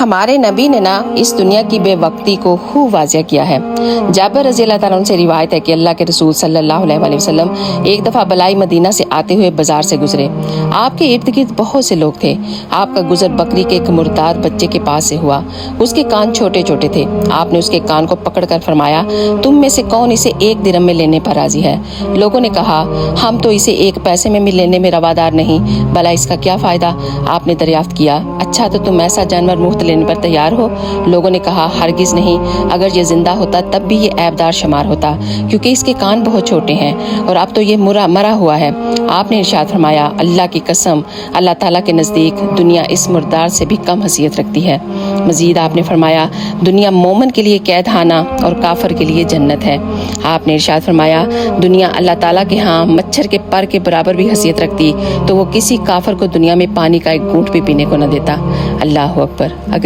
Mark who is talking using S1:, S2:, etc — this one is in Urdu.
S1: ہمارے نبی نے نا اس دنیا کی بے وقتی کو خوب واضح کیا ہے۔ جابر رضی اللہ تعالیٰ عنہ سے روایت ہے کہ اللہ کے رسول صلی اللہ علیہ وآلہ وسلم ایک دفعہ بلائی مدینہ سے آتے ہوئے بازار سے گزرے۔ آپ کے ارد گرد بہت سے لوگ تھے۔ آپ کا گزر بکری کے ایک مردار بچے کے پاس سے ہوا۔ اس کے کان چھوٹے چھوٹے تھے۔ آپ نے اس کے کان کو پکڑ کر فرمایا، تم میں سے کون اسے 1 درہم میں لینے پر راضی ہے؟ لوگوں نے کہا، ہم تو اسے 1 پیسے میں لینے میں روادار نہیں، بھلا اس کا کیا فائدہ؟ آپ نے دریافت کیا، اچھا تو تم ایسا جانور مفت لینے پر تیار ہو؟ لوگوں نے کہا، ہرگز نہیں، اگر یہ زندہ ہوتا تب بھی یہ عیب دار شمار ہوتا، کیونکہ اس کے کان بہت چھوٹے ہیں اور اب تو یہ مرا ہوا ہے۔ آپ نے ارشاد فرمایا، اللہ کی قسم، اللہ تعالیٰ کے نزدیک دنیا اس مردار سے بھی کم حیثیت رکھتی ہے۔ مزید آپ نے فرمایا، دنیا مومن کے لیے قید خانہ اور کافر کے لیے جنت ہے۔ آپ نے ارشاد فرمایا، دنیا اللہ تعالیٰ کے ہاں مچھر کے پر کے برابر بھی حیثیت رکھتی تو وہ کسی کافر کو دنیا میں پانی کا ایک گھونٹ بھی پینے کو نہ دیتا۔ اللہ اکبر۔ اگر